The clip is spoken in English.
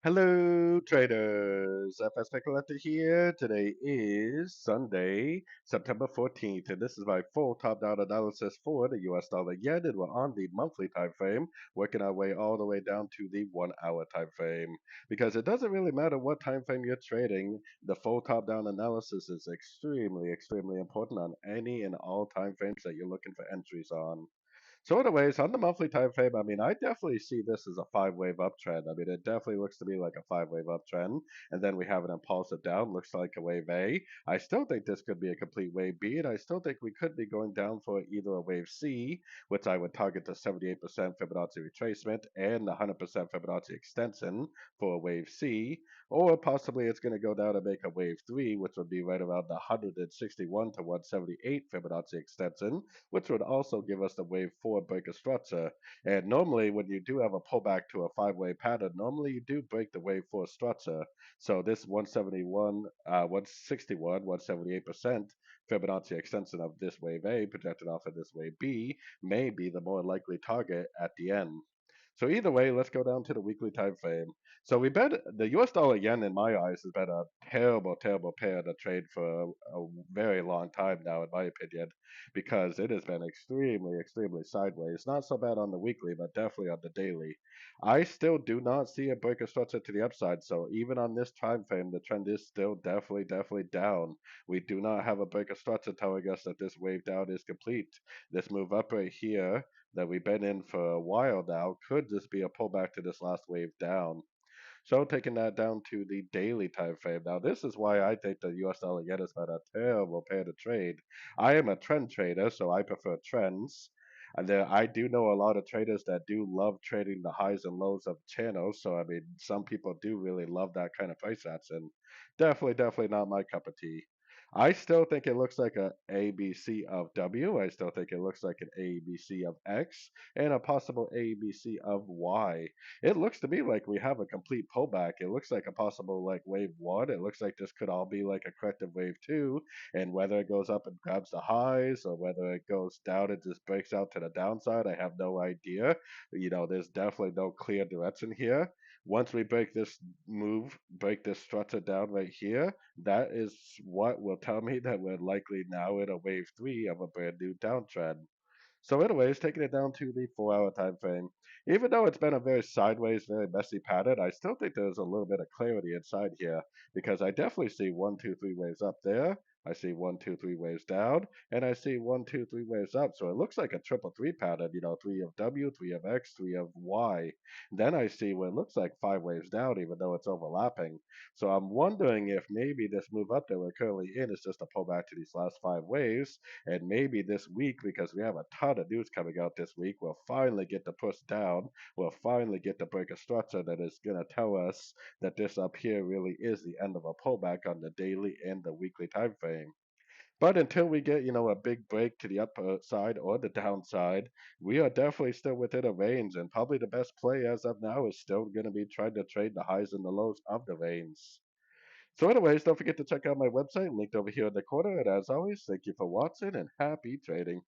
Hello, traders. FX Pip Collector here. Today is Sunday, September 14th, and this is my full top-down analysis for the US dollar yen. And we're on the monthly time frame, working our way all the way down to the 1 hour time frame. Because it doesn't really matter what time frame you're trading, the full top-down analysis is extremely important on any and all time frames that you're looking for entries on. So anyways, on the monthly time frame, I mean, I definitely see this as a five-wave uptrend. I mean, it definitely looks to me like a five-wave uptrend. And then we have an impulsive down, looks like a wave A. I still think this could be a complete wave B, and I still think we could be going down for either a wave C, which I would target the 78% Fibonacci retracement and the 100% Fibonacci extension for a wave C, or possibly it's going to go down and make a wave 3, which would be right around the 161 to 178 Fibonacci extension, which would also give us the wave 4 break of structure. And normally, when you do have a pullback to a five-wave pattern, normally you do break the wave 4 structure. So this 171, 161, 178% Fibonacci extension of this wave A projected off of this wave B may be the more likely target at the end. So either way, let's go down to the weekly time frame. So we bet the US dollar yen in my eyes has been a terrible pair to trade for a very long time now, in my opinion, because it has been extremely sideways. Not so bad on the weekly, but definitely on the daily. I still do not see a break of structure to the upside. So even on this time frame, the trend is still definitely down. We do not have a break of structure telling us that this wave down is complete. This move up right here that we've been in for a while now could just be a pullback to this last wave down. So taking that down to the daily time frame. Now, this is why I think the US dollar yen is not a terrible pair to trade. I am a trend trader, so I prefer trends. And then I do know a lot of traders that do love trading the highs and lows of channels. So I mean, some people do really love that kind of price action. Definitely not my cup of tea. I still think it looks like a ABC of W. I still think it looks like an ABC of X and a possible ABC of Y. It looks to me like we have a complete pullback. It looks like a possible like wave one. It looks like this could all be like a corrective wave two. And whether it goes up and grabs the highs or whether it goes down and just breaks out to the downside, I have no idea. There's definitely no clear direction here. Once we break this structure down right here, that is what will tell me that we're likely now in a wave three of a brand new downtrend. So, anyways, taking it down to the 4 hour time frame. Even though it's been a very sideways, very messy pattern, I still think there's a little bit of clarity inside here because I definitely see one, two, three waves up there. I see one, two, three waves down, and I see one, two, three waves up. So it looks like a triple three pattern, three of W, three of X, three of Y. Then I see what looks like five waves down, even though it's overlapping. So I'm wondering if maybe this move up that we're currently in is just a pullback to these last five waves, and maybe this week, because we have a ton of news coming out this week, we'll finally get the push down. We'll finally get the break of structure that is going to tell us that this up here really is the end of a pullback on the daily and the weekly time frame. But until we get, a big break to the upside or the downside, we are definitely still within a range. And probably the best play as of now is still going to be trying to trade the highs and the lows of the range. So, anyways, don't forget to check out my website linked over here in the corner. And as always, thank you for watching and happy trading.